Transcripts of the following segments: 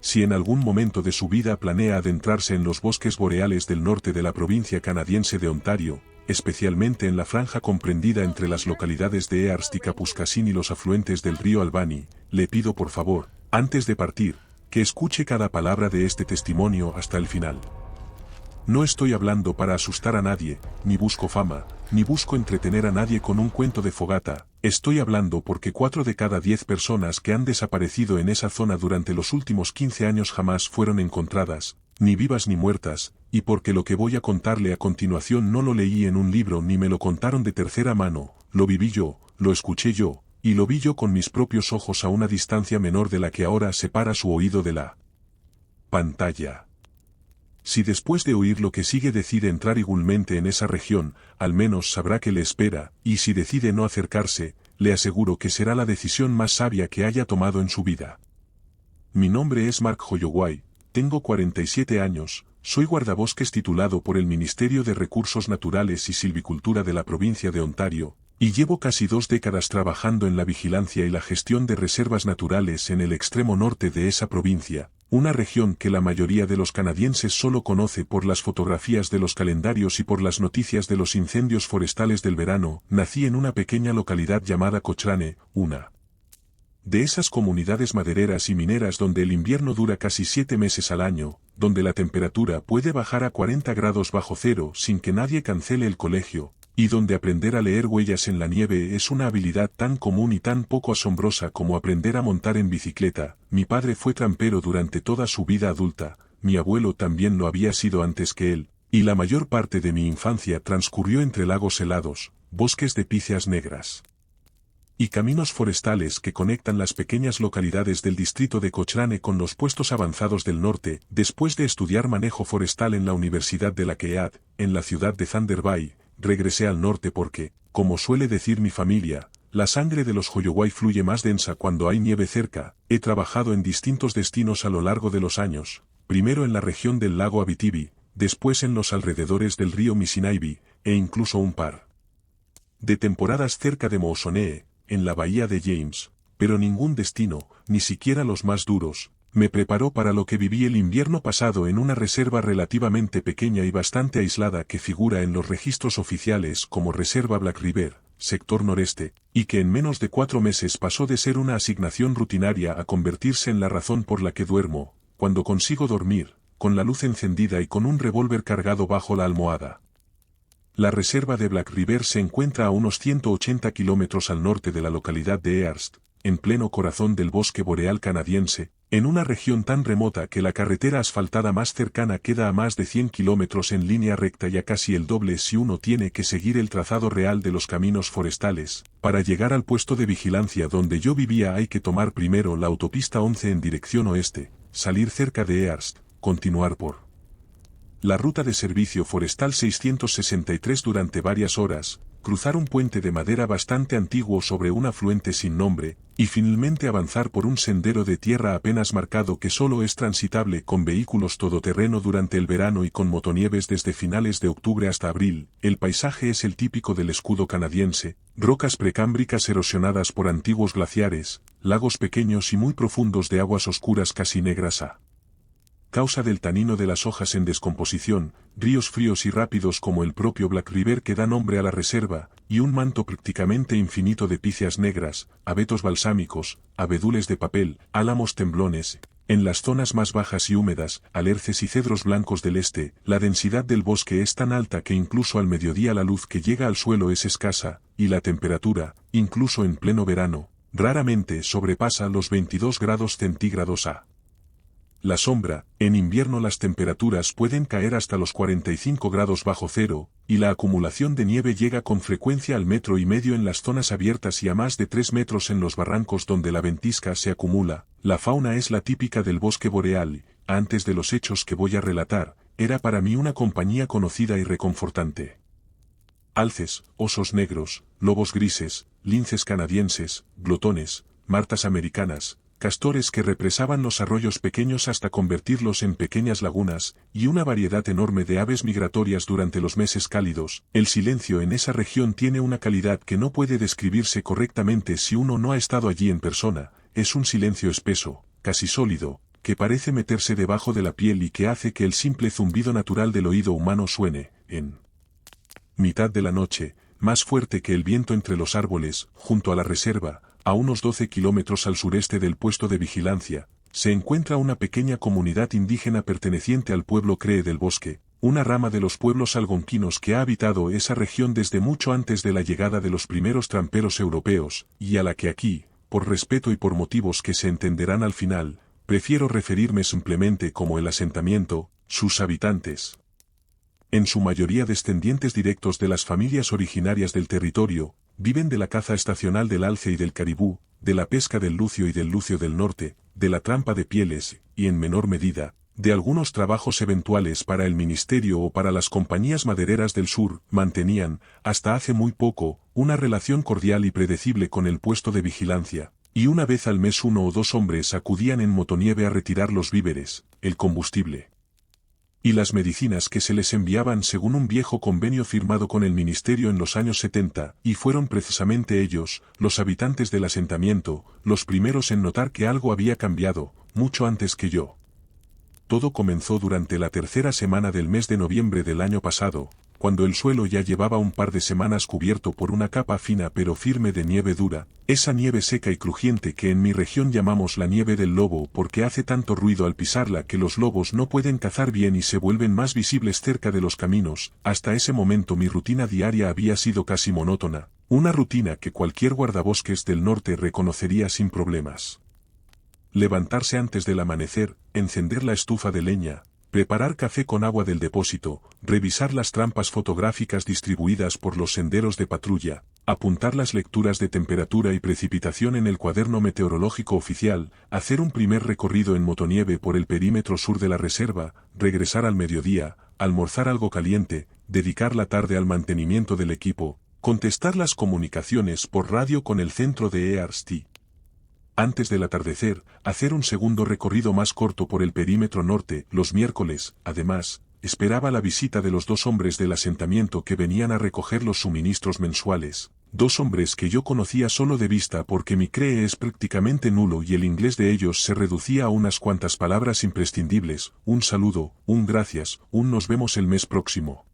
si en algún momento de su vida planea adentrarse en los bosques boreales del norte de la provincia canadiense de Ontario, especialmente en la franja comprendida entre las localidades de Earst y Kapuskasing y los afluentes del río Albany, le pido por favor, antes de partir, que escuche cada palabra de este testimonio hasta el final. No estoy hablando para asustar a nadie, ni busco fama, ni busco entretener a nadie con un cuento de fogata, estoy hablando porque 4 de cada 10 personas que han desaparecido en esa zona durante los últimos 15 años jamás fueron encontradas, ni vivas ni muertas, y porque lo que voy a contarle a continuación no lo leí en un libro ni me lo contaron de tercera mano, lo viví yo, lo escuché yo, y lo vi yo con mis propios ojos a una distancia menor de la que ahora separa su oído de la pantalla. Si después de oír lo que sigue decide entrar igualmente en esa región, al menos sabrá que le espera, y si decide no acercarse, le aseguro que será la decisión más sabia que haya tomado en su vida. Mi nombre es Mark Holloway, tengo 47 años, soy guardabosques titulado por el Ministerio de Recursos Naturales y Silvicultura de la provincia de Ontario, y llevo casi 2 décadas trabajando en la vigilancia y la gestión de reservas naturales en el extremo norte de esa provincia, una región que la mayoría de los canadienses solo conoce por las fotografías de los calendarios y por las noticias de los incendios forestales del verano. Nací en una pequeña localidad llamada Cochrane, una de esas comunidades madereras y mineras donde el invierno dura casi 7 meses al año, donde la temperatura puede bajar a 40 grados bajo cero sin que nadie cancele el colegio, y donde aprender a leer huellas en la nieve es una habilidad tan común y tan poco asombrosa como aprender a montar en bicicleta. Mi padre fue trampero durante toda su vida adulta, mi abuelo también lo había sido antes que él, y la mayor parte de mi infancia transcurrió entre lagos helados, bosques de píceas negras y caminos forestales que conectan las pequeñas localidades del distrito de Cochrane con los puestos avanzados del norte. Después de estudiar manejo forestal en la Universidad de la Kead, en la ciudad de Thunder Bay, regresé al norte porque, como suele decir mi familia, la sangre de los Holloway fluye más densa cuando hay nieve cerca. He trabajado en distintos destinos a lo largo de los años, primero en la región del lago Abitibi, después en los alrededores del río Mississippi, e incluso un par de temporadas cerca de Moosonee, en la bahía de James, pero ningún destino, ni siquiera los más duros, me preparó para lo que viví el invierno pasado en una reserva relativamente pequeña y bastante aislada que figura en los registros oficiales como Reserva Black River, sector noreste, y que en menos de 4 meses pasó de ser una asignación rutinaria a convertirse en la razón por la que duermo, cuando consigo dormir, con la luz encendida y con un revólver cargado bajo la almohada. La reserva de Black River se encuentra a unos 180 kilómetros al norte de la localidad de Earst, en pleno corazón del bosque boreal canadiense, en una región tan remota que la carretera asfaltada más cercana queda a más de 100 kilómetros en línea recta y a casi el doble si uno tiene que seguir el trazado real de los caminos forestales. Para llegar al puesto de vigilancia donde yo vivía hay que tomar primero la autopista 11 en dirección oeste, salir cerca de Earst, continuar por la ruta de servicio forestal 663 durante varias horas, cruzar un puente de madera bastante antiguo sobre un afluente sin nombre, y finalmente avanzar por un sendero de tierra apenas marcado que solo es transitable con vehículos todoterreno durante el verano y con motonieves desde finales de octubre hasta abril. El paisaje es el típico del escudo canadiense, rocas precámbricas erosionadas por antiguos glaciares, lagos pequeños y muy profundos de aguas oscuras casi negras a causa del tanino de las hojas en descomposición, ríos fríos y rápidos como el propio Black River que da nombre a la reserva, y un manto prácticamente infinito de píceas negras, abetos balsámicos, abedules de papel, álamos temblones. En las zonas más bajas y húmedas, alerces y cedros blancos del este, la densidad del bosque es tan alta que incluso al mediodía la luz que llega al suelo es escasa, y la temperatura, incluso en pleno verano, raramente sobrepasa los 22 grados centígrados a la sombra. En invierno las temperaturas pueden caer hasta los 45 grados bajo cero, y la acumulación de nieve llega con frecuencia al 1,5 metros en las zonas abiertas y a más de 3 metros en los barrancos donde la ventisca se acumula. La fauna es la típica del bosque boreal. Antes de los hechos que voy a relatar, era para mí una compañía conocida y reconfortante. Alces, osos negros, lobos grises, linces canadienses, glotones, martas americanas, castores que represaban los arroyos pequeños hasta convertirlos en pequeñas lagunas, y una variedad enorme de aves migratorias durante los meses cálidos. El silencio en esa región tiene una calidad que no puede describirse correctamente si uno no ha estado allí en persona. Es un silencio espeso, casi sólido, que parece meterse debajo de la piel y que hace que el simple zumbido natural del oído humano suene, en mitad de la noche, más fuerte que el viento entre los árboles, junto a la reserva, a unos 12 kilómetros al sureste del puesto de vigilancia, se encuentra una pequeña comunidad indígena perteneciente al pueblo Cree del Bosque, una rama de los pueblos algonquinos que ha habitado esa región desde mucho antes de la llegada de los primeros tramperos europeos, y a la que aquí, por respeto y por motivos que se entenderán al final, prefiero referirme simplemente como el asentamiento, sus habitantes. En su mayoría descendientes directos de las familias originarias del territorio, viven de la caza estacional del alce y del caribú, de la pesca del lucio y del lucio del norte, de la trampa de pieles, y en menor medida, de algunos trabajos eventuales para el ministerio o para las compañías madereras del sur, mantenían, hasta hace muy poco, una relación cordial y predecible con el puesto de vigilancia, y una vez al mes 1 o 2 hombres acudían en motonieve a retirar los víveres, el combustible y las medicinas que se les enviaban según un viejo convenio firmado con el ministerio en los años 70, y fueron precisamente ellos, los habitantes del asentamiento, los primeros en notar que algo había cambiado, mucho antes que yo. Todo comenzó durante la tercera semana del mes de noviembre del año pasado, cuando el suelo ya llevaba un par de semanas cubierto por una capa fina pero firme de nieve dura, esa nieve seca y crujiente que en mi región llamamos la nieve del lobo porque hace tanto ruido al pisarla que los lobos no pueden cazar bien y se vuelven más visibles cerca de los caminos. Hasta ese momento mi rutina diaria había sido casi monótona, una rutina que cualquier guardabosques del norte reconocería sin problemas. Levantarse antes del amanecer, encender la estufa de leña, preparar café con agua del depósito, revisar las trampas fotográficas distribuidas por los senderos de patrulla, apuntar las lecturas de temperatura y precipitación en el cuaderno meteorológico oficial, hacer un primer recorrido en motonieve por el perímetro sur de la reserva, regresar al mediodía, almorzar algo caliente, dedicar la tarde al mantenimiento del equipo, contestar las comunicaciones por radio con el centro de EARST. Antes del atardecer, hacer un segundo recorrido más corto por el perímetro norte. Los miércoles, además, esperaba la visita de los 2 hombres del asentamiento que venían a recoger los suministros mensuales. 2 hombres que yo conocía solo de vista porque mi cree es prácticamente nulo y el inglés de ellos se reducía a unas cuantas palabras imprescindibles, un saludo, un gracias, un nos vemos el mes próximo.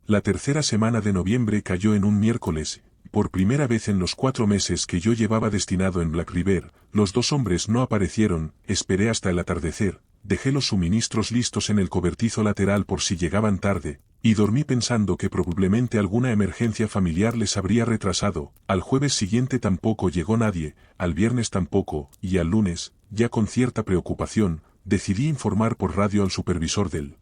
La tercera semana de noviembre cayó en un miércoles. Por primera vez en los 4 meses que yo llevaba destinado en Black River, los 2 hombres no aparecieron, esperé hasta el atardecer, dejé los suministros listos en el cobertizo lateral por si llegaban tarde, y dormí pensando que probablemente alguna emergencia familiar les habría retrasado. Al jueves siguiente tampoco llegó nadie, al viernes tampoco, y al lunes, ya con cierta preocupación, decidí informar por radio al supervisor del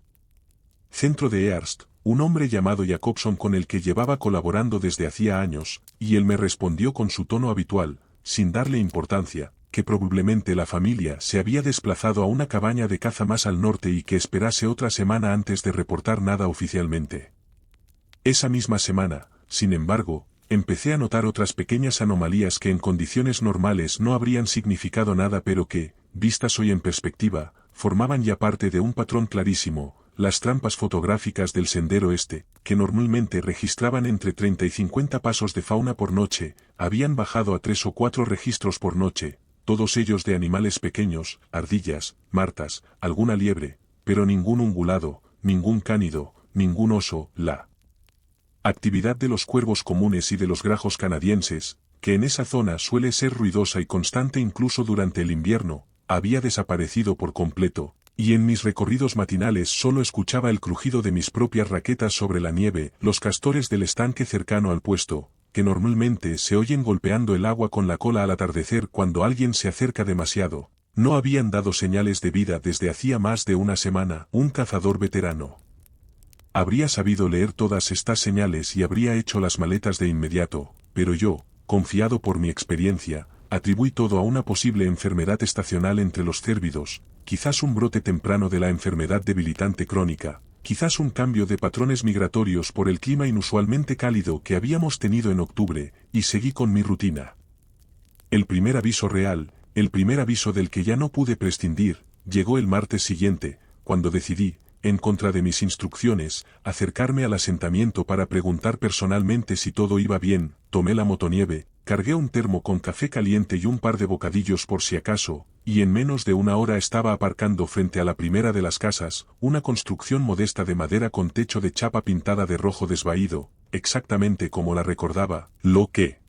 centro de EARST, un hombre llamado Jacobson con el que llevaba colaborando desde hacía años, y él me respondió con su tono habitual, sin darle importancia, que probablemente la familia se había desplazado a una cabaña de caza más al norte y que esperase otra semana antes de reportar nada oficialmente. Esa misma semana, sin embargo, empecé a notar otras pequeñas anomalías que en condiciones normales no habrían significado nada pero que, vistas hoy en perspectiva, formaban ya parte de un patrón clarísimo. Las trampas fotográficas del sendero este, que normalmente registraban entre 30 y 50 pasos de fauna por noche, habían bajado a 3 o 4 registros por noche, todos ellos de animales pequeños, ardillas, martas, alguna liebre, pero ningún ungulado, ningún cánido, ningún oso. La actividad de los cuervos comunes y de los grajos canadienses, que en esa zona suele ser ruidosa y constante incluso durante el invierno, había desaparecido por completo. Y en mis recorridos matinales solo escuchaba el crujido de mis propias raquetas sobre la nieve. Los castores del estanque cercano al puesto, que normalmente se oyen golpeando el agua con la cola al atardecer cuando alguien se acerca demasiado, no habían dado señales de vida desde hacía más de una semana. Un cazador veterano habría sabido leer todas estas señales y habría hecho las maletas de inmediato, pero yo, confiado por mi experiencia, atribuí todo a una posible enfermedad estacional entre los cérvidos, quizás un brote temprano de la enfermedad debilitante crónica, quizás un cambio de patrones migratorios por el clima inusualmente cálido que habíamos tenido en octubre, y seguí con mi rutina. El primer aviso real, el primer aviso del que ya no pude prescindir, llegó el martes siguiente, cuando decidí, en contra de mis instrucciones, acercarme al asentamiento para preguntar personalmente si todo iba bien. Tomé la motonieve, cargué un termo con café caliente y un par de bocadillos por si acaso, y en menos de una hora estaba aparcando frente a la primera de las casas, una construcción modesta de madera con techo de chapa pintada de rojo desvaído, exactamente como la recordaba. Lo que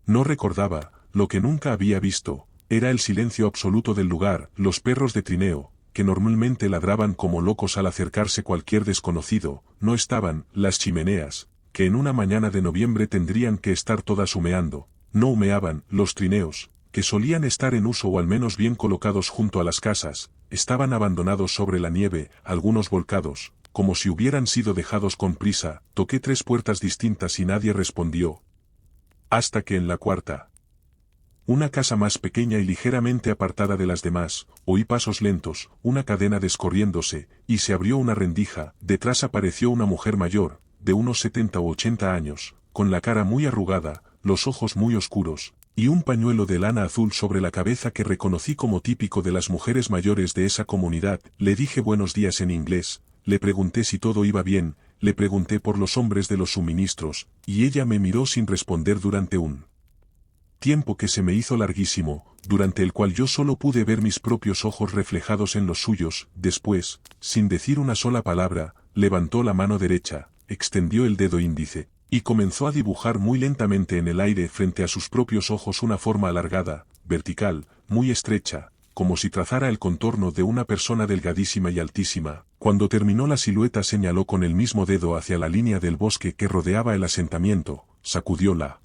no recordaba, lo que nunca había visto, era el silencio absoluto del lugar. Los perros de trineo, que normalmente ladraban como locos al acercarse cualquier desconocido, no estaban. Las chimeneas, que en una mañana de noviembre tendrían que estar todas humeando, no humeaban. Los trineos, que solían estar en uso o al menos bien colocados junto a las casas, estaban abandonados sobre la nieve, algunos volcados, como si hubieran sido dejados con prisa. Toqué 3 puertas distintas y nadie respondió. Hasta que en la cuarta, una casa más pequeña y ligeramente apartada de las demás, oí pasos lentos, una cadena descorriéndose, y se abrió una rendija. Detrás apareció una mujer mayor, de unos 70 u 80 años, con la cara muy arrugada, los ojos muy oscuros, y un pañuelo de lana azul sobre la cabeza que reconocí como típico de las mujeres mayores de esa comunidad. Le dije buenos días en inglés, le pregunté si todo iba bien, le pregunté por los hombres de los suministros, y ella me miró sin responder durante un tiempo que se me hizo larguísimo, durante el cual yo solo pude ver mis propios ojos reflejados en los suyos. Después, sin decir una sola palabra, levantó la mano derecha, extendió el dedo índice, y comenzó a dibujar muy lentamente en el aire frente a sus propios ojos una forma alargada, vertical, muy estrecha, como si trazara el contorno de una persona delgadísima y altísima. Cuando terminó la silueta señaló con el mismo dedo hacia la línea del bosque que rodeaba el asentamiento, sacudió la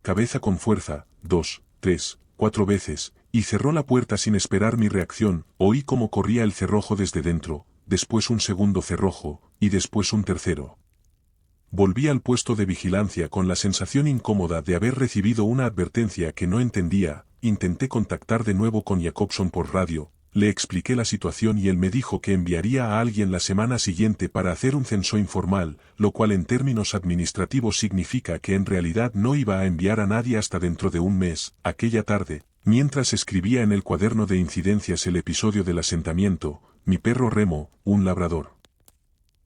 cabeza con fuerza, 2, 3, 4 veces, y cerró la puerta sin esperar mi reacción. Oí cómo corría el cerrojo desde dentro, después un segundo cerrojo, y después un tercero. Volví al puesto de vigilancia con la sensación incómoda de haber recibido una advertencia que no entendía. Intenté contactar de nuevo con Jacobson por radio, le expliqué la situación y él me dijo que enviaría a alguien la semana siguiente para hacer un censo informal, lo cual en términos administrativos significa que en realidad no iba a enviar a nadie hasta dentro de un mes. Aquella tarde, mientras escribía en el cuaderno de incidencias el episodio del asentamiento, mi perro Remo, un labrador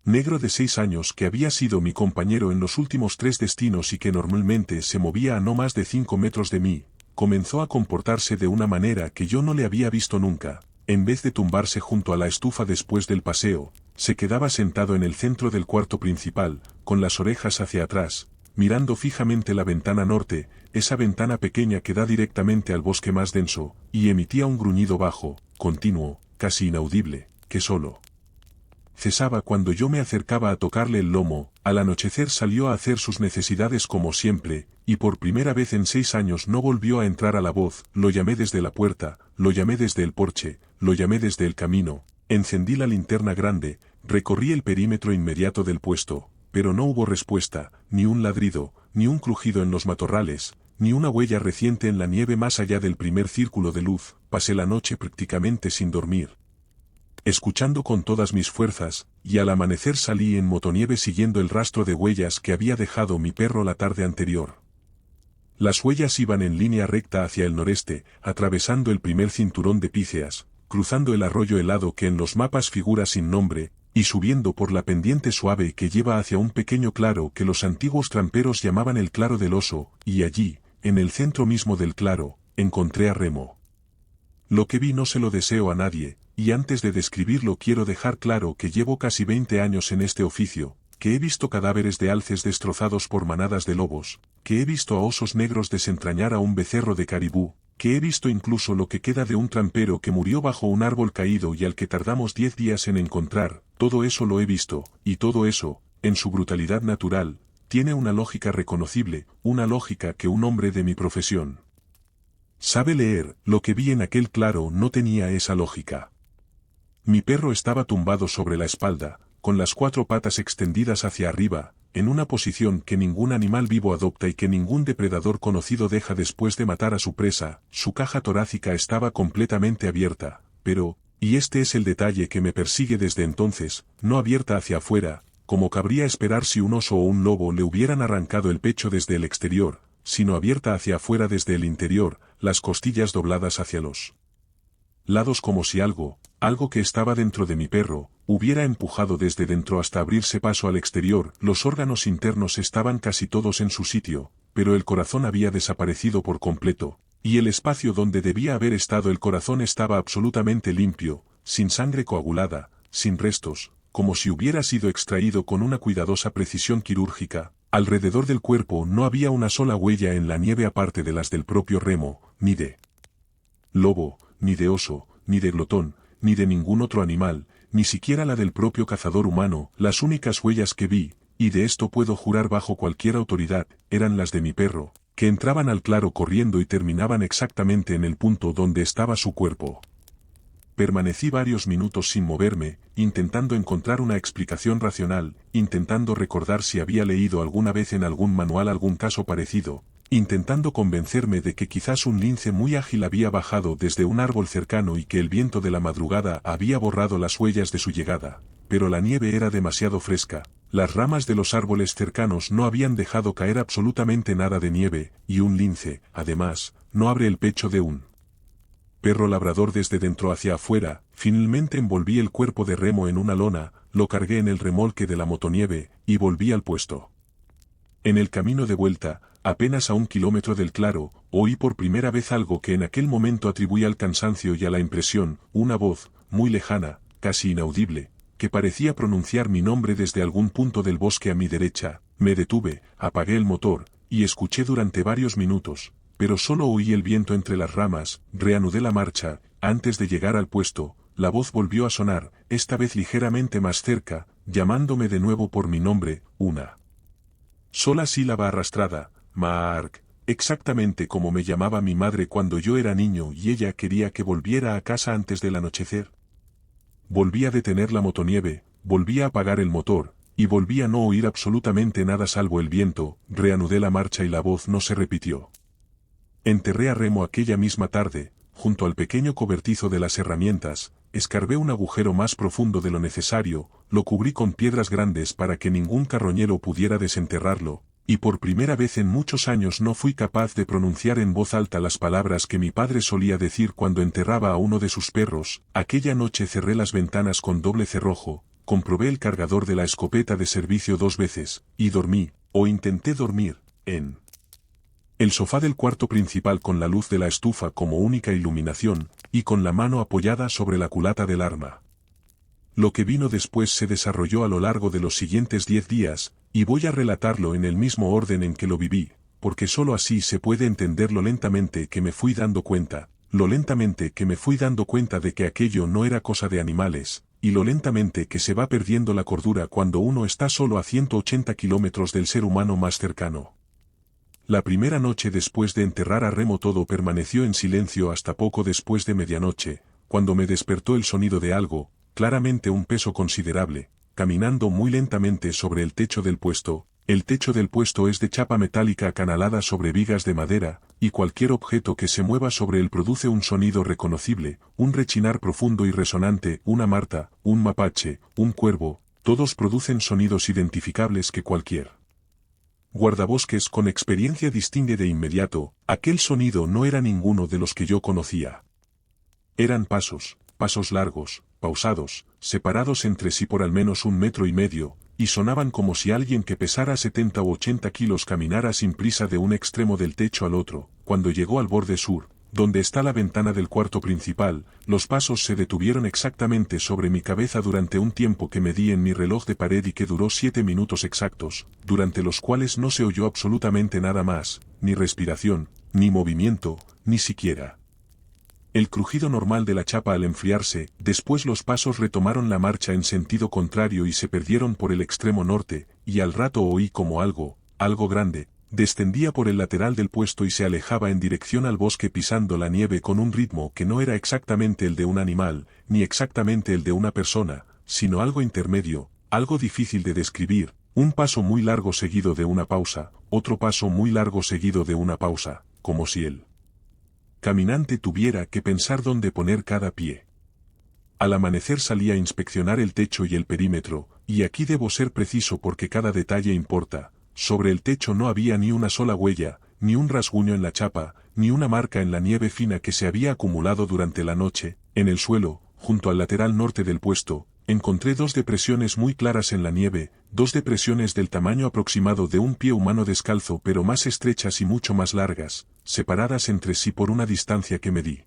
negro de 6 años que había sido mi compañero en los últimos 3 destinos y que normalmente se movía a no más de 5 metros de mí, comenzó a comportarse de una manera que yo no le había visto nunca. En vez de tumbarse junto a la estufa después del paseo, se quedaba sentado en el centro del cuarto principal, con las orejas hacia atrás, mirando fijamente la ventana norte, esa ventana pequeña que da directamente al bosque más denso, y emitía un gruñido bajo, continuo, casi inaudible, que solo cesaba cuando yo me acercaba a tocarle el lomo. Al anochecer salió a hacer sus necesidades como siempre, y por primera vez en 6 años no volvió a entrar a la voz. Lo llamé desde la puerta, lo llamé desde el porche, lo llamé desde el camino, encendí la linterna grande, recorrí el perímetro inmediato del puesto, pero no hubo respuesta, ni un ladrido, ni un crujido en los matorrales, ni una huella reciente en la nieve más allá del primer círculo de luz. Pasé la noche prácticamente sin dormir, escuchando con todas mis fuerzas, y al amanecer salí en motonieve siguiendo el rastro de huellas que había dejado mi perro la tarde anterior. Las huellas iban en línea recta hacia el noreste, atravesando el primer cinturón de píceas, cruzando el arroyo helado que en los mapas figura sin nombre, y subiendo por la pendiente suave que lleva hacia un pequeño claro que los antiguos tramperos llamaban el claro del oso, y allí, en el centro mismo del claro, encontré a Remo. Lo que vi no se lo deseo a nadie, y antes de describirlo quiero dejar claro que llevo casi 20 años en este oficio, que he visto cadáveres de alces destrozados por manadas de lobos, que he visto a osos negros desentrañar a un becerro de caribú, que he visto incluso lo que queda de un trampero que murió bajo un árbol caído y al que tardamos 10 días en encontrar. Todo eso lo he visto, y todo eso, en su brutalidad natural, tiene una lógica reconocible, una lógica que un hombre de mi profesión sabe leer. Lo que vi en aquel claro no tenía esa lógica. Mi perro estaba tumbado sobre la espalda, con las 4 patas extendidas hacia arriba, en una posición que ningún animal vivo adopta y que ningún depredador conocido deja después de matar a su presa. Su caja torácica estaba completamente abierta, pero, y este es el detalle que me persigue desde entonces, no abierta hacia afuera, como cabría esperar si un oso o un lobo le hubieran arrancado el pecho desde el exterior, sino abierta hacia afuera desde el interior, las costillas dobladas hacia los lados como si algo que estaba dentro de mi perro, hubiera empujado desde dentro hasta abrirse paso al exterior. Los órganos internos estaban casi todos en su sitio, pero el corazón había desaparecido por completo, Y el espacio donde debía haber estado el corazón estaba absolutamente limpio, sin sangre coagulada, sin restos, como si hubiera sido extraído con una cuidadosa precisión quirúrgica. Alrededor del cuerpo no había una sola huella en la nieve aparte de las del propio Remo, ni de lobo, ni de oso, ni de glotón, ni de ningún otro animal, ni siquiera la del propio cazador humano. Las únicas huellas que vi, y de esto puedo jurar bajo cualquier autoridad, eran las de mi perro, que entraban al claro corriendo y terminaban exactamente en el punto donde estaba su cuerpo. Permanecí varios minutos sin moverme, intentando encontrar una explicación racional, intentando recordar si había leído alguna vez en algún manual algún caso parecido, intentando convencerme de que quizás un lince muy ágil había bajado desde un árbol cercano y que el viento de la madrugada había borrado las huellas de su llegada, pero la nieve era demasiado fresca, las ramas de los árboles cercanos no habían dejado caer absolutamente nada de nieve, y un lince, además, no abre el pecho de un perro labrador desde dentro hacia afuera. Finalmente envolví el cuerpo de Remo en una lona, lo cargué en el remolque de la motonieve, y volví al puesto. En el camino de vuelta, apenas a 1 kilómetro del claro, oí por primera vez algo que en aquel momento atribuí al cansancio y a la impresión, una voz, muy lejana, casi inaudible, que parecía pronunciar mi nombre desde algún punto del bosque a mi derecha. Me detuve, apagué el motor, y escuché durante varios minutos, pero solo oí el viento entre las ramas. Reanudé la marcha. Antes de llegar al puesto, la voz volvió a sonar, esta vez ligeramente más cerca, llamándome de nuevo por mi nombre, una sola sílaba arrastrada, Mark, exactamente como me llamaba mi madre cuando yo era niño y ella quería que volviera a casa antes del anochecer. Volví a detener la motonieve, volví a apagar el motor, y volví a no oír absolutamente nada salvo el viento. Reanudé la marcha y la voz no se repitió. Enterré a Remo aquella misma tarde, junto al pequeño cobertizo de las herramientas, escarbé un agujero más profundo de lo necesario, lo cubrí con piedras grandes para que ningún carroñero pudiera desenterrarlo, y por primera vez en muchos años no fui capaz de pronunciar en voz alta las palabras que mi padre solía decir cuando enterraba a uno de sus perros. Aquella noche cerré las ventanas con doble cerrojo, comprobé el cargador de la escopeta de servicio 2 veces, y dormí, o intenté dormir, en el sofá del cuarto principal con la luz de la estufa como única iluminación, y con la mano apoyada sobre la culata del arma. Lo que vino después se desarrolló a lo largo de los siguientes 10 días, y voy a relatarlo en el mismo orden en que lo viví, porque sólo así se puede entender lo lentamente que me fui dando cuenta de que aquello no era cosa de animales, y lo lentamente que se va perdiendo la cordura cuando uno está solo a 180 kilómetros del ser humano más cercano. La primera noche después de enterrar a Remo todo permaneció en silencio hasta poco después de medianoche, cuando me despertó el sonido de algo, claramente un peso considerable, caminando muy lentamente sobre el techo del puesto. El techo del puesto es de chapa metálica acanalada sobre vigas de madera, y cualquier objeto que se mueva sobre él produce un sonido reconocible, un rechinar profundo y resonante. Una marta, un mapache, un cuervo, todos producen sonidos identificables que cualquier guardabosques con experiencia distingue de inmediato. Aquel sonido no era ninguno de los que yo conocía. Eran pasos largos, pausados, separados entre sí por al menos 1,5 metros, y sonaban como si alguien que pesara 70 u 80 kilos caminara sin prisa de un extremo del techo al otro. Cuando llegó al borde sur, donde está la ventana del cuarto principal, los pasos se detuvieron exactamente sobre mi cabeza durante un tiempo que medí en mi reloj de pared y que duró 7 minutos exactos, durante los cuales no se oyó absolutamente nada más, ni respiración, ni movimiento, ni siquiera el crujido normal de la chapa al enfriarse. Después los pasos retomaron la marcha en sentido contrario y se perdieron por el extremo norte, y al rato oí como algo grande, descendía por el lateral del puesto y se alejaba en dirección al bosque pisando la nieve con un ritmo que no era exactamente el de un animal, ni exactamente el de una persona, sino algo intermedio, algo difícil de describir. Un paso muy largo seguido de una pausa, otro paso muy largo seguido de una pausa, como si el caminante tuviera que pensar dónde poner cada pie. Al amanecer salí a inspeccionar el techo y el perímetro, y aquí debo ser preciso porque cada detalle importa. Sobre el techo no había ni una sola huella, ni un rasguño en la chapa, ni una marca en la nieve fina que se había acumulado durante la noche. En el suelo, junto al lateral norte del puesto, Encontré 2 depresiones muy claras en la nieve, 2 depresiones del tamaño aproximado de un pie humano descalzo pero más estrechas y mucho más largas, separadas entre sí por una distancia que medí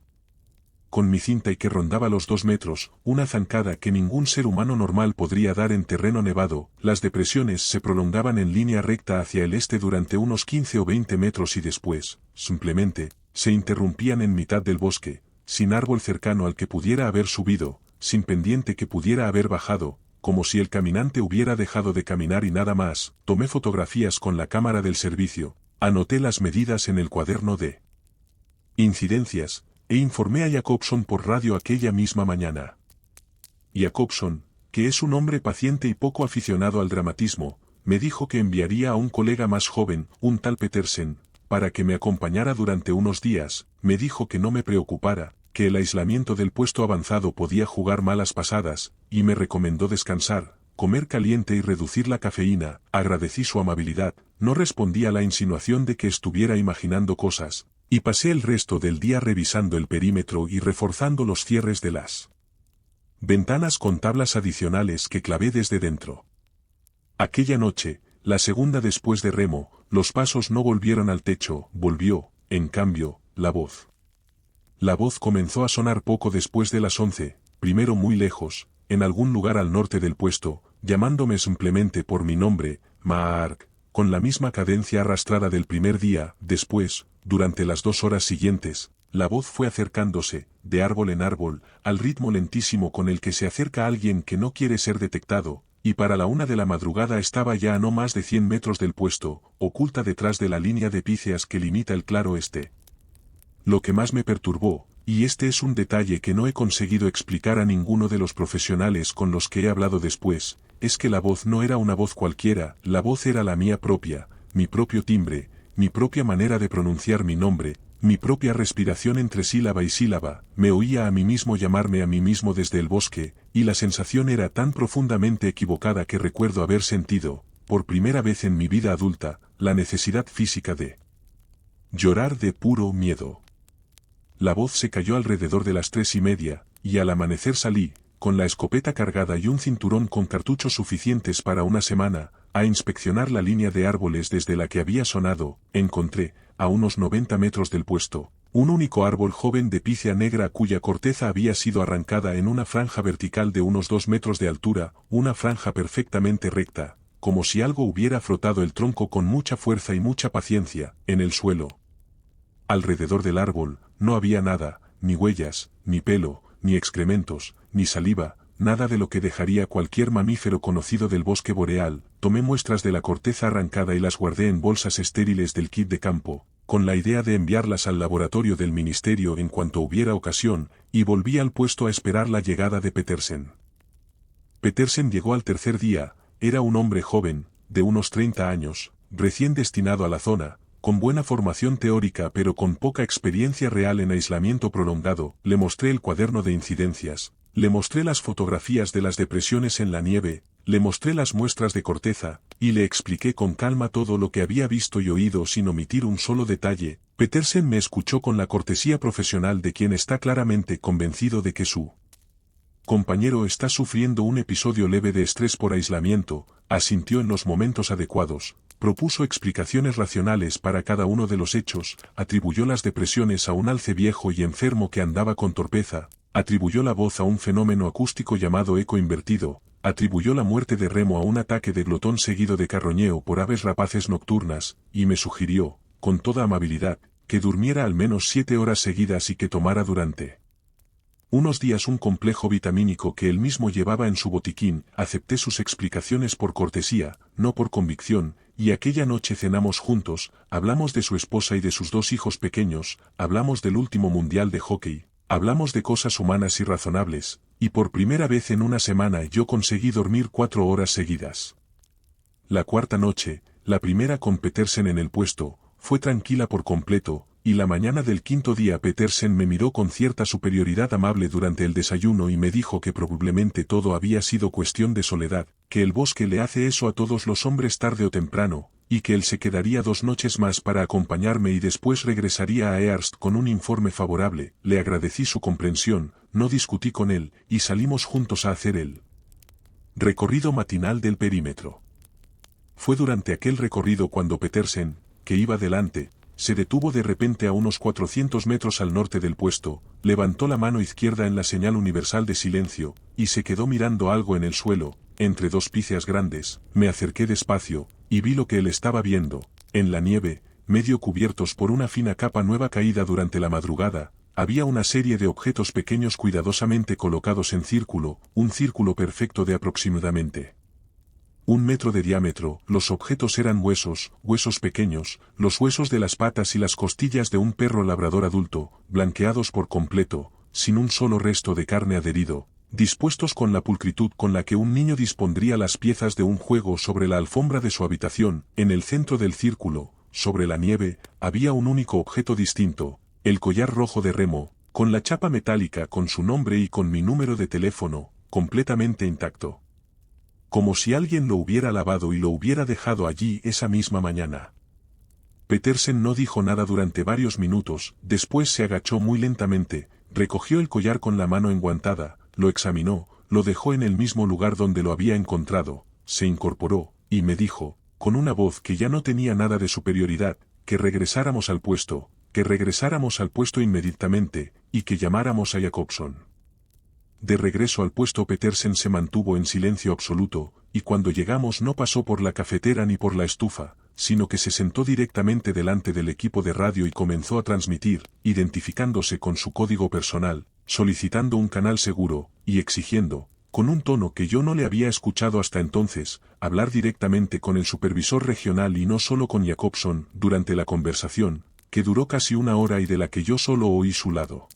con mi cinta y que rondaba los 2 metros, una zancada que ningún ser humano normal podría dar en terreno nevado. Las depresiones se prolongaban en línea recta hacia el este durante unos 15 o 20 metros y después, simplemente, se interrumpían en mitad del bosque, sin árbol cercano al que pudiera haber subido, sin pendiente que pudiera haber bajado, como si el caminante hubiera dejado de caminar y nada más. Tomé fotografías con la cámara del servicio, anoté las medidas en el cuaderno de incidencias, e informé a Jacobson por radio aquella misma mañana. Jacobson, que es un hombre paciente y poco aficionado al dramatismo, me dijo que enviaría a un colega más joven, un tal Petersen, para que me acompañara durante unos días. Me dijo que no me preocupara, que el aislamiento del puesto avanzado podía jugar malas pasadas, y me recomendó descansar, comer caliente y reducir la cafeína. Agradecí su amabilidad, no respondí a la insinuación de que estuviera imaginando cosas, y pasé el resto del día revisando el perímetro y reforzando los cierres de las ventanas con tablas adicionales que clavé desde dentro. Aquella noche, la segunda después de Remo, los pasos no volvieron al techo, volvió, en cambio, la voz. La voz comenzó a sonar poco después de las 11, primero muy lejos, en algún lugar al norte del puesto, llamándome simplemente por mi nombre, Mark, con la misma cadencia arrastrada del primer día. Después, durante las 2 horas siguientes, la voz fue acercándose, de árbol en árbol, al ritmo lentísimo con el que se acerca alguien que no quiere ser detectado, y para la 1 de la madrugada estaba ya a no más de 100 metros del puesto, oculta detrás de la línea de píceas que limita el claro este. Lo que más me perturbó, y este es un detalle que no he conseguido explicar a ninguno de los profesionales con los que he hablado después, es que la voz no era una voz cualquiera, la voz era la mía propia, mi propio timbre, mi propia manera de pronunciar mi nombre, mi propia respiración entre sílaba y sílaba. Me oía a mí mismo llamarme a mí mismo desde el bosque, y la sensación era tan profundamente equivocada que recuerdo haber sentido, por primera vez en mi vida adulta, la necesidad física de llorar de puro miedo. La voz se cayó alrededor de las 3:30, y al amanecer salí, con la escopeta cargada y un cinturón con cartuchos suficientes para una semana, a inspeccionar la línea de árboles desde la que había sonado. Encontré, a unos 90 metros del puesto, un único árbol joven de pícea negra cuya corteza había sido arrancada en una franja vertical de unos 2 metros de altura, una franja perfectamente recta, como si algo hubiera frotado el tronco con mucha fuerza y mucha paciencia, en el suelo. Alrededor del árbol, no había nada, ni huellas, ni pelo, ni excrementos, ni saliva, nada de lo que dejaría cualquier mamífero conocido del bosque boreal. Tomé muestras de la corteza arrancada y las guardé en bolsas estériles del kit de campo, con la idea de enviarlas al laboratorio del ministerio en cuanto hubiera ocasión, y volví al puesto a esperar la llegada de Petersen. Petersen llegó al tercer día. Era un hombre joven, de unos 30 años, recién destinado a la zona, con buena formación teórica pero con poca experiencia real en aislamiento prolongado. Le mostré el cuaderno de incidencias, le mostré las fotografías de las depresiones en la nieve, le mostré las muestras de corteza, y le expliqué con calma todo lo que había visto y oído sin omitir un solo detalle. Petersen me escuchó con la cortesía profesional de quien está claramente convencido de que su compañero está sufriendo un episodio leve de estrés por aislamiento. Asintió en los momentos adecuados, propuso explicaciones racionales para cada uno de los hechos, atribuyó las depresiones a un alce viejo y enfermo que andaba con torpeza, atribuyó la voz a un fenómeno acústico llamado eco invertido, atribuyó la muerte de Remo a un ataque de glotón seguido de carroñeo por aves rapaces nocturnas, y me sugirió, con toda amabilidad, que durmiera al menos 7 horas seguidas y que tomara durante unos días un complejo vitamínico que él mismo llevaba en su botiquín. Acepté sus explicaciones por cortesía, no por convicción, y aquella noche cenamos juntos, hablamos de su esposa y de sus 2 hijos pequeños, hablamos del último mundial de hockey, hablamos de cosas humanas y razonables, y por primera vez en una semana yo conseguí dormir 4 horas seguidas. La cuarta noche, la primera con Petersen en el puesto, fue tranquila por completo, y la mañana del quinto día Petersen me miró con cierta superioridad amable durante el desayuno y me dijo que probablemente todo había sido cuestión de soledad, que el bosque le hace eso a todos los hombres tarde o temprano, y que él se quedaría 2 noches más para acompañarme y después regresaría a Earst con un informe favorable. Le agradecí su comprensión, no discutí con él, y salimos juntos a hacer el Recorrido matinal del perímetro. Fue durante aquel recorrido cuando Petersen, que iba delante, se detuvo de repente a unos 400 metros al norte del puesto, levantó la mano izquierda en la señal universal de silencio, y se quedó mirando algo en el suelo, entre dos píceas grandes. Me acerqué despacio, y vi lo que él estaba viendo. En la nieve, medio cubiertos por una fina capa nueva caída durante la madrugada, había una serie de objetos pequeños cuidadosamente colocados en círculo, un círculo perfecto de aproximadamente 1 metro de diámetro. Los objetos eran huesos pequeños, los huesos de las patas y las costillas de un perro labrador adulto, blanqueados por completo, sin un solo resto de carne adherido, dispuestos con la pulcritud con la que un niño dispondría las piezas de un juego sobre la alfombra de su habitación. En el centro del círculo, sobre la nieve, había un único objeto distinto, el collar rojo de Remo, con la chapa metálica con su nombre y con mi número de teléfono, completamente intacto. Como si alguien lo hubiera lavado y lo hubiera dejado allí esa misma mañana. Petersen no dijo nada durante varios minutos, después se agachó muy lentamente, recogió el collar con la mano enguantada, lo examinó, lo dejó en el mismo lugar donde lo había encontrado, se incorporó, y me dijo, con una voz que ya no tenía nada de superioridad, que regresáramos al puesto inmediatamente, y que llamáramos a Jacobson. De regreso al puesto Petersen se mantuvo en silencio absoluto, y cuando llegamos no pasó por la cafetera ni por la estufa, sino que se sentó directamente delante del equipo de radio y comenzó a transmitir, identificándose con su código personal, solicitando un canal seguro, y exigiendo, con un tono que yo no le había escuchado hasta entonces, hablar directamente con el supervisor regional y no solo con Jacobson. Durante la conversación, que duró casi 1 hora y de la que yo solo oí su lado.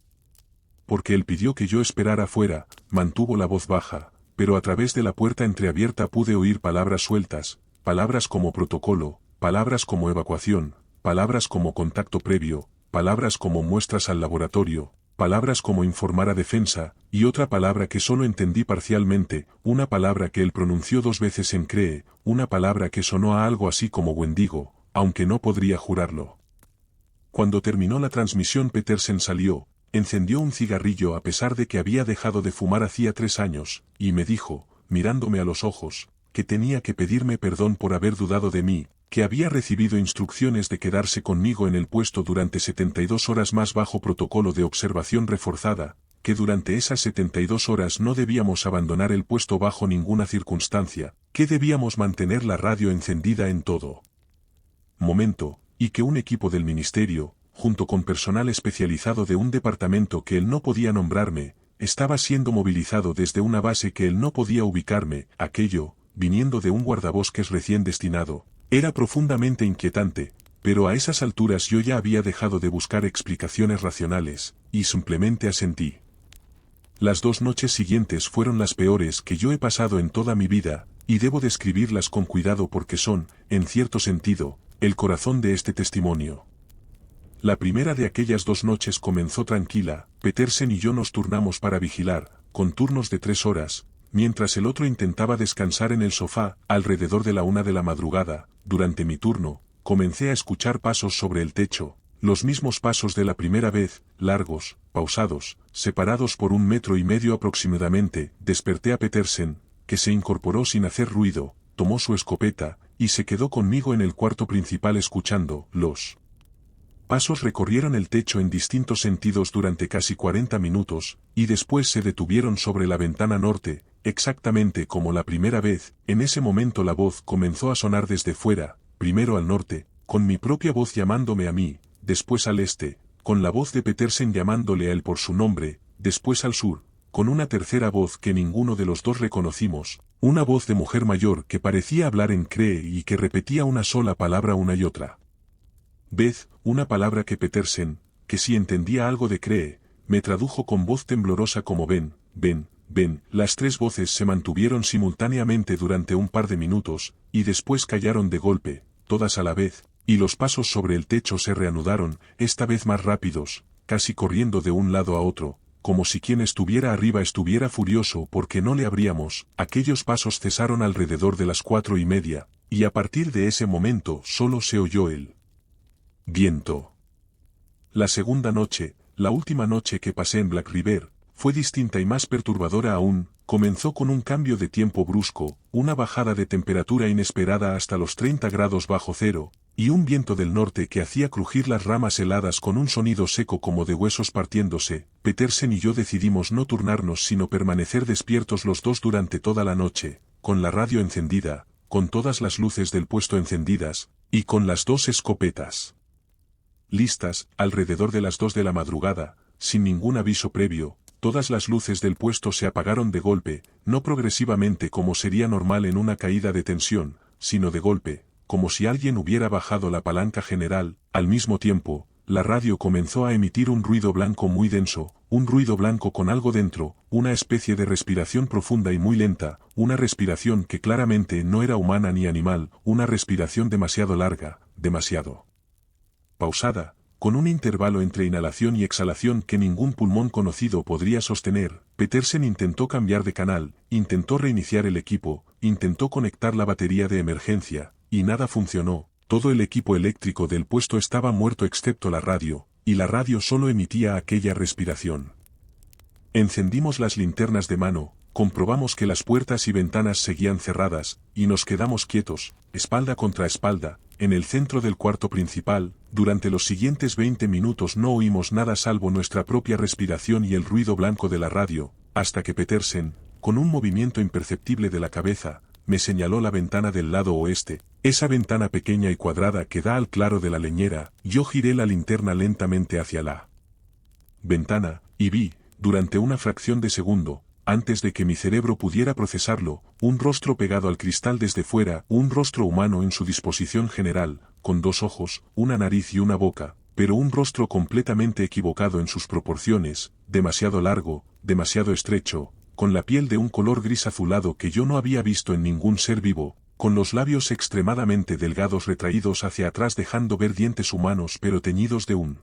Porque él pidió que yo esperara fuera, mantuvo la voz baja, pero a través de la puerta entreabierta pude oír palabras sueltas, palabras como protocolo, palabras como evacuación, palabras como contacto previo, palabras como muestras al laboratorio, palabras como informar a defensa, y otra palabra que solo entendí parcialmente, una palabra que él pronunció 2 veces en CREE, una palabra que sonó a algo así como Wendigo, aunque no podría jurarlo. Cuando terminó la transmisión Petersen salió, encendió un cigarrillo a pesar de que había dejado de fumar hacía 3 años, y me dijo, mirándome a los ojos, que tenía que pedirme perdón por haber dudado de mí, que había recibido instrucciones de quedarse conmigo en el puesto durante 72 horas más bajo protocolo de observación reforzada, que durante esas 72 horas no debíamos abandonar el puesto bajo ninguna circunstancia, que debíamos mantener la radio encendida en todo momento, y que un equipo del ministerio, junto con personal especializado de un departamento que él no podía nombrarme, estaba siendo movilizado desde una base que él no podía ubicarme. Aquello, viniendo de un guardabosques recién destinado, era profundamente inquietante, pero a esas alturas yo ya había dejado de buscar explicaciones racionales, y simplemente asentí. Las 2 noches siguientes fueron las peores que yo he pasado en toda mi vida, y debo describirlas con cuidado porque son, en cierto sentido, el corazón de este testimonio. La primera de aquellas 2 noches comenzó tranquila. Petersen y yo nos turnamos para vigilar, con turnos de 3 horas, mientras el otro intentaba descansar en el sofá. Alrededor de la 1 de la madrugada, durante mi turno, comencé a escuchar pasos sobre el techo, los mismos pasos de la primera vez, largos, pausados, separados por 1,5 metros aproximadamente. Desperté a Petersen, que se incorporó sin hacer ruido, tomó su escopeta, y se quedó conmigo en el cuarto principal escuchando. Los pasos recorrieron el techo en distintos sentidos durante casi 40 minutos, y después se detuvieron sobre la ventana norte, exactamente como la primera vez. En ese momento la voz comenzó a sonar desde fuera, primero al norte, con mi propia voz llamándome a mí, después al este, con la voz de Petersen llamándole a él por su nombre, después al sur, con una tercera voz que ninguno de los dos reconocimos, una voz de mujer mayor que parecía hablar en CREE y que repetía una sola palabra una y otra vez, una palabra que Petersen, que sí entendía algo de CREE, me tradujo con voz temblorosa como ven, ven, ven. Las 3 voces se mantuvieron simultáneamente durante un par de minutos, y después callaron de golpe, todas a la vez, y los pasos sobre el techo se reanudaron, esta vez más rápidos, casi corriendo de un lado a otro, como si quien estuviera arriba estuviera furioso porque no le abríamos. Aquellos pasos cesaron alrededor de las 4:30, y a partir de ese momento solo se oyó el viento. La segunda noche, la última noche que pasé en Black River, fue distinta y más perturbadora aún. Comenzó con un cambio de tiempo brusco, una bajada de temperatura inesperada hasta los 30 grados bajo cero, y un viento del norte que hacía crujir las ramas heladas con un sonido seco como de huesos partiéndose. Petersen y yo decidimos no turnarnos sino permanecer despiertos los dos durante toda la noche, con la radio encendida, con todas las luces del puesto encendidas, y con las 2 escopetas listas. Alrededor de las 2 de la madrugada, sin ningún aviso previo, todas las luces del puesto se apagaron de golpe, no progresivamente como sería normal en una caída de tensión, sino de golpe, como si alguien hubiera bajado la palanca general. Al mismo tiempo, la radio comenzó a emitir un ruido blanco muy denso, un ruido blanco con algo dentro, una especie de respiración profunda y muy lenta, una respiración que claramente no era humana ni animal, una respiración demasiado larga, demasiado pausada, con un intervalo entre inhalación y exhalación que ningún pulmón conocido podría sostener. Petersen intentó cambiar de canal, intentó reiniciar el equipo, intentó conectar la batería de emergencia, y nada funcionó. Todo el equipo eléctrico del puesto estaba muerto excepto la radio, y la radio solo emitía aquella respiración. Encendimos las linternas de mano, comprobamos que las puertas y ventanas seguían cerradas, y nos quedamos quietos, espalda contra espalda, en el centro del cuarto principal. Durante los siguientes 20 minutos no oímos nada salvo nuestra propia respiración y el ruido blanco de la radio, hasta que Petersen, con un movimiento imperceptible de la cabeza, me señaló la ventana del lado oeste, esa ventana pequeña y cuadrada que da al claro de la leñera. Yo giré la linterna lentamente hacia la ventana, y vi, durante una fracción de segundo, antes de que mi cerebro pudiera procesarlo, un rostro pegado al cristal desde fuera, un rostro humano en su disposición general, con 2 ojos, una nariz y una boca, pero un rostro completamente equivocado en sus proporciones, demasiado largo, demasiado estrecho, con la piel de un color gris azulado que yo no había visto en ningún ser vivo, con los labios extremadamente delgados retraídos hacia atrás dejando ver dientes humanos pero teñidos de un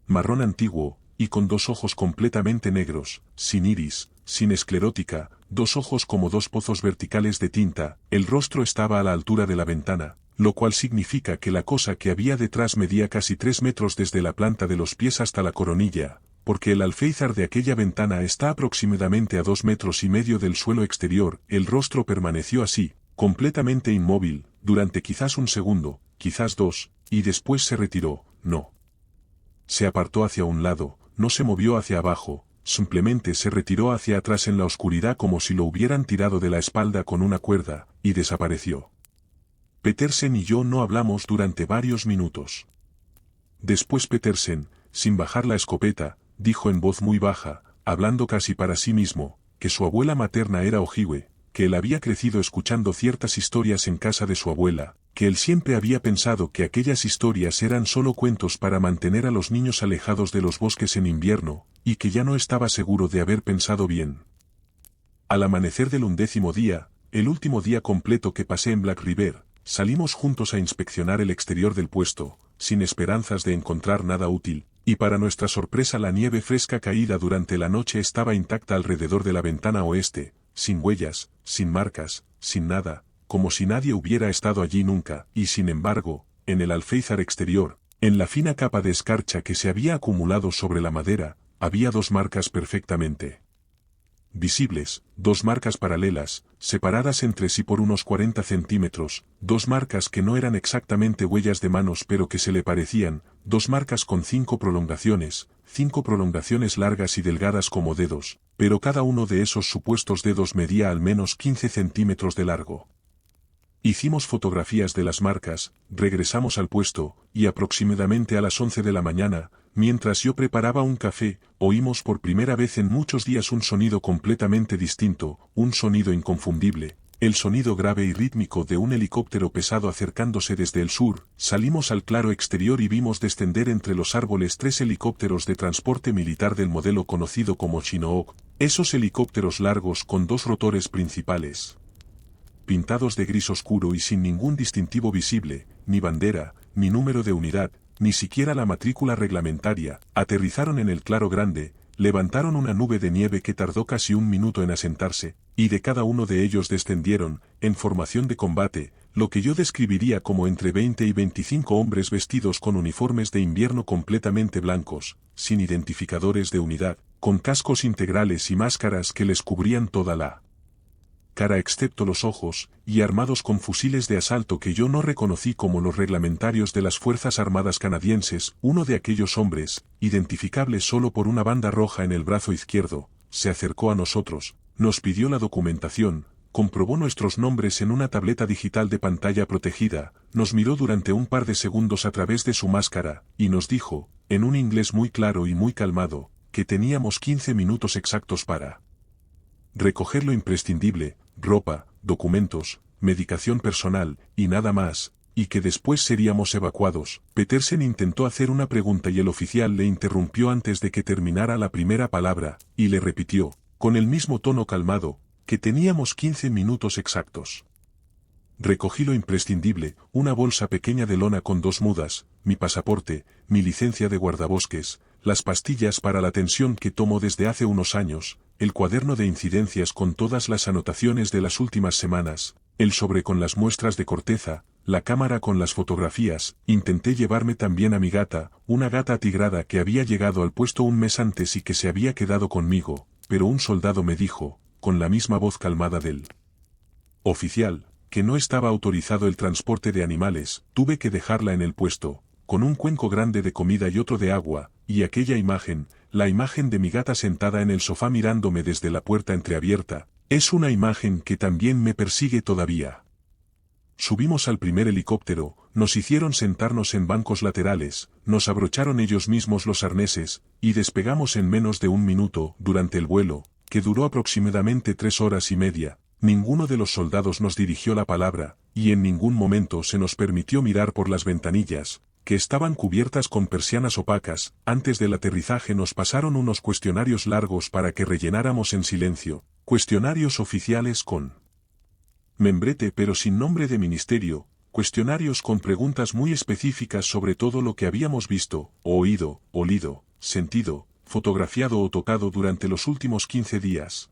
marrón antiguo, y con 2 ojos completamente negros, sin iris, sin esclerótica, 2 ojos como 2 pozos verticales de tinta. El rostro estaba a la altura de la ventana, lo cual significa que la cosa que había detrás medía casi 3 metros desde la planta de los pies hasta la coronilla, porque el alféizar de aquella ventana está aproximadamente a 2,5 metros del suelo exterior. El rostro permaneció así, completamente inmóvil, durante quizás 1 segundo, quizás 2, y después se retiró. No se apartó hacia un lado, no se movió hacia abajo, simplemente se retiró hacia atrás en la oscuridad como si lo hubieran tirado de la espalda con una cuerda, y desapareció. Petersen y yo no hablamos durante varios minutos. Después Petersen, sin bajar la escopeta, dijo en voz muy baja, hablando casi para sí mismo, que su abuela materna era ojive, que él había crecido escuchando ciertas historias en casa de su abuela, que él siempre había pensado que aquellas historias eran solo cuentos para mantener a los niños alejados de los bosques en invierno, y que ya no estaba seguro de haber pensado bien. Al amanecer del 11º día, el último día completo que pasé en Black River, salimos juntos a inspeccionar el exterior del puesto, sin esperanzas de encontrar nada útil, y para nuestra sorpresa la nieve fresca caída durante la noche estaba intacta alrededor de la ventana oeste, sin huellas, sin marcas, sin nada, como si nadie hubiera estado allí nunca. Y sin embargo, en el alféizar exterior, en la fina capa de escarcha que se había acumulado sobre la madera, había 2 marcas perfectamente visibles, 2 marcas paralelas, separadas entre sí por unos 40 centímetros, 2 marcas que no eran exactamente huellas de manos pero que se le parecían, 2 marcas con 5 prolongaciones largas y delgadas como dedos, pero cada uno de esos supuestos dedos medía al menos 15 centímetros de largo. Hicimos fotografías de las marcas, regresamos al puesto, y aproximadamente a las 11 de la mañana, mientras yo preparaba un café, oímos por primera vez en muchos días un sonido completamente distinto, un sonido inconfundible, el sonido grave y rítmico de un helicóptero pesado acercándose desde el sur. Salimos al claro exterior y vimos descender entre los árboles 3 helicópteros de transporte militar del modelo conocido como Chinook, esos helicópteros largos con 2 rotores principales, pintados de gris oscuro y sin ningún distintivo visible, ni bandera, ni número de unidad, ni siquiera la matrícula reglamentaria. Aterrizaron en el claro grande, levantaron una nube de nieve que tardó casi 1 minuto en asentarse, y de cada uno de ellos descendieron, en formación de combate, lo que yo describiría como entre 20 y 25 hombres vestidos con uniformes de invierno completamente blancos, sin identificadores de unidad, con cascos integrales y máscaras que les cubrían toda la cara excepto los ojos, y armados con fusiles de asalto que yo no reconocí como los reglamentarios de las Fuerzas Armadas canadienses. Uno de aquellos hombres, identificable solo por una banda roja en el brazo izquierdo, se acercó a nosotros, nos pidió la documentación, comprobó nuestros nombres en una tableta digital de pantalla protegida, nos miró durante un par de segundos a través de su máscara, y nos dijo, en un inglés muy claro y muy calmado, que teníamos 15 minutos exactos para recoger lo imprescindible, ropa, documentos, medicación personal, y nada más, y que después seríamos evacuados. Petersen intentó hacer una pregunta y el oficial le interrumpió antes de que terminara la primera palabra, y le repitió, con el mismo tono calmado, que teníamos 15 minutos exactos. Recogí lo imprescindible, una bolsa pequeña de lona con 2 mudas, mi pasaporte, mi licencia de guardabosques, las pastillas para la tensión que tomo desde hace unos años, el cuaderno de incidencias con todas las anotaciones de las últimas semanas, el sobre con las muestras de corteza, la cámara con las fotografías. Intenté llevarme también a mi gata, una gata atigrada que había llegado al puesto un mes antes y que se había quedado conmigo, pero un soldado me dijo, con la misma voz calmada del oficial, que no estaba autorizado el transporte de animales. Tuve que dejarla en el puesto, con un cuenco grande de comida y otro de agua, y aquella imagen, la imagen de mi gata sentada en el sofá mirándome desde la puerta entreabierta, es una imagen que también me persigue todavía. Subimos al primer helicóptero, nos hicieron sentarnos en bancos laterales, nos abrocharon ellos mismos los arneses, y despegamos en menos de un minuto. Durante el vuelo, que duró aproximadamente 3 horas y media, ninguno de los soldados nos dirigió la palabra, y en ningún momento se nos permitió mirar por las ventanillas, que estaban cubiertas con persianas opacas. Antes del aterrizaje nos pasaron unos cuestionarios largos para que rellenáramos en silencio, cuestionarios oficiales con membrete pero sin nombre de ministerio, cuestionarios con preguntas muy específicas sobre todo lo que habíamos visto, oído, olido, sentido, fotografiado o tocado durante los últimos 15 días.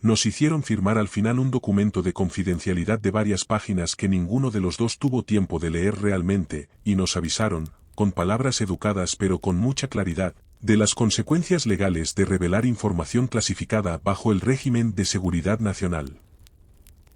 Nos hicieron firmar al final un documento de confidencialidad de varias páginas que ninguno de los dos tuvo tiempo de leer realmente, y nos avisaron, con palabras educadas pero con mucha claridad, de las consecuencias legales de revelar información clasificada bajo el régimen de seguridad nacional.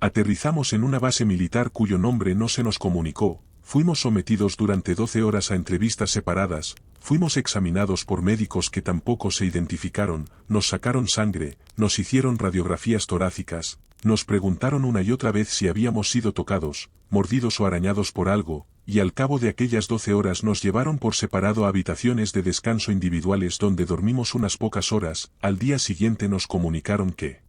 Aterrizamos en una base militar cuyo nombre no se nos comunicó, fuimos sometidos durante 12 horas a entrevistas separadas, fuimos examinados por médicos que tampoco se identificaron, nos sacaron sangre, nos hicieron radiografías torácicas, nos preguntaron una y otra vez si habíamos sido tocados, mordidos o arañados por algo, y al cabo de aquellas 12 horas nos llevaron por separado a habitaciones de descanso individuales donde dormimos unas pocas horas. Al día siguiente nos comunicaron que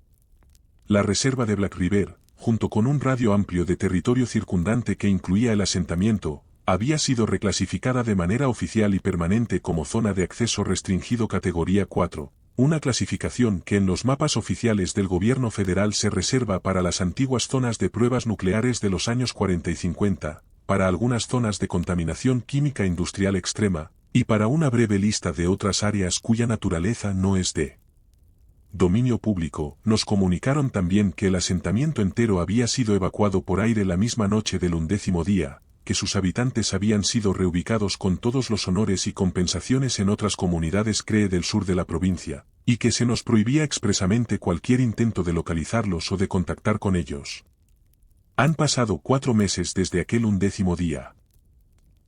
la reserva de Black River, junto con un radio amplio de territorio circundante que incluía el asentamiento, había sido reclasificada de manera oficial y permanente como zona de acceso restringido categoría 4, una clasificación que en los mapas oficiales del gobierno federal se reserva para las antiguas zonas de pruebas nucleares de los años 40 y 50, para algunas zonas de contaminación química industrial extrema, y para una breve lista de otras áreas cuya naturaleza no es de dominio público. Nos comunicaron también que el asentamiento entero había sido evacuado por aire la misma noche del 11º día, que sus habitantes habían sido reubicados con todos los honores y compensaciones en otras comunidades CRE del sur de la provincia, y que se nos prohibía expresamente cualquier intento de localizarlos o de contactar con ellos. Han pasado 4 meses desde aquel 11º día.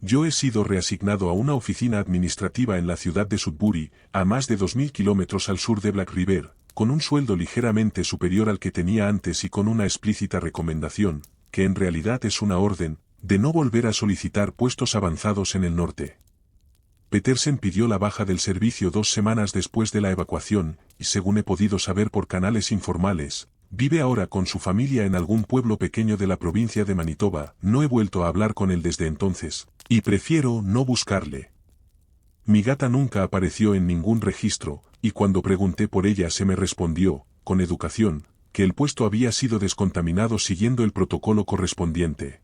Yo he sido reasignado a una oficina administrativa en la ciudad de Sudbury, a más de 2.000 kilómetros al sur de Black River, con un sueldo ligeramente superior al que tenía antes y con una explícita recomendación, que en realidad es una orden, de no volver a solicitar puestos avanzados en el norte. Petersen pidió la baja del servicio 2 semanas después de la evacuación, y según he podido saber por canales informales, vive ahora con su familia en algún pueblo pequeño de la provincia de Manitoba. No he vuelto a hablar con él desde entonces, y prefiero no buscarle. Mi gata nunca apareció en ningún registro, y cuando pregunté por ella se me respondió, con educación, que el puesto había sido descontaminado siguiendo el protocolo correspondiente.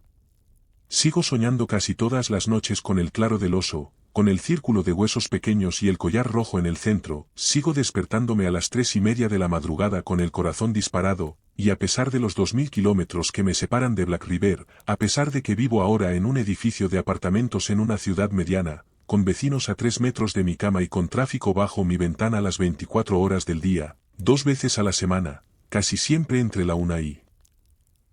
Sigo soñando casi todas las noches con el claro del oso, con el círculo de huesos pequeños y el collar rojo en el centro. Sigo despertándome a las 3:30 de la madrugada con el corazón disparado, y a pesar de los 2.000 kilómetros que me separan de Black River, a pesar de que vivo ahora en un edificio de apartamentos en una ciudad mediana, con vecinos a 3 metros de mi cama y con tráfico bajo mi ventana las 24 horas del día, 2 veces a la semana, casi siempre entre la 1 y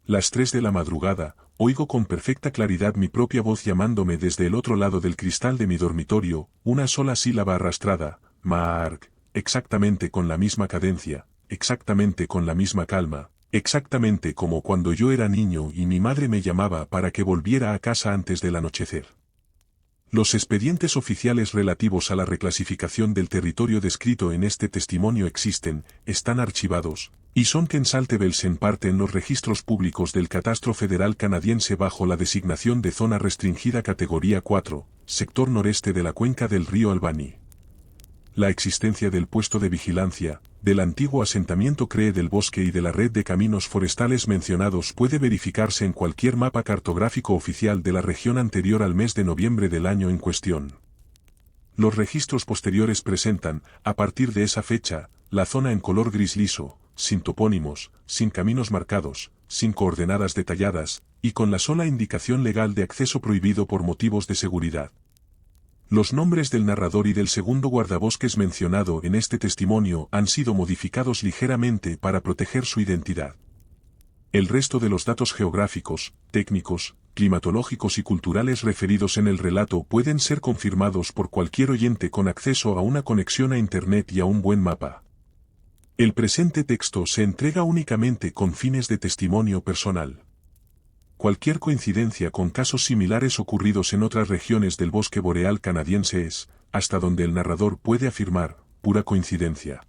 las 3 de la madrugada, oigo con perfecta claridad mi propia voz llamándome desde el otro lado del cristal de mi dormitorio, una sola sílaba arrastrada, Mark, exactamente con la misma cadencia, exactamente con la misma calma, exactamente como cuando yo era niño y mi madre me llamaba para que volviera a casa antes del anochecer. Los expedientes oficiales relativos a la reclasificación del territorio descrito en este testimonio existen, están archivados, y son consultables en parte en los registros públicos del Catastro Federal canadiense bajo la designación de Zona Restringida Categoría 4, sector noreste de la cuenca del río Albany. La existencia del puesto de vigilancia, del antiguo asentamiento Cree del Bosque y de la red de caminos forestales mencionados puede verificarse en cualquier mapa cartográfico oficial de la región anterior al mes de noviembre del año en cuestión. Los registros posteriores presentan, a partir de esa fecha, la zona en color gris liso, sin topónimos, sin caminos marcados, sin coordenadas detalladas, y con la sola indicación legal de acceso prohibido por motivos de seguridad. Los nombres del narrador y del segundo guardabosques mencionado en este testimonio han sido modificados ligeramente para proteger su identidad. El resto de los datos geográficos, técnicos, climatológicos y culturales referidos en el relato pueden ser confirmados por cualquier oyente con acceso a una conexión a Internet y a un buen mapa. El presente texto se entrega únicamente con fines de testimonio personal. Cualquier coincidencia con casos similares ocurridos en otras regiones del bosque boreal canadiense es, hasta donde el narrador puede afirmar, pura coincidencia.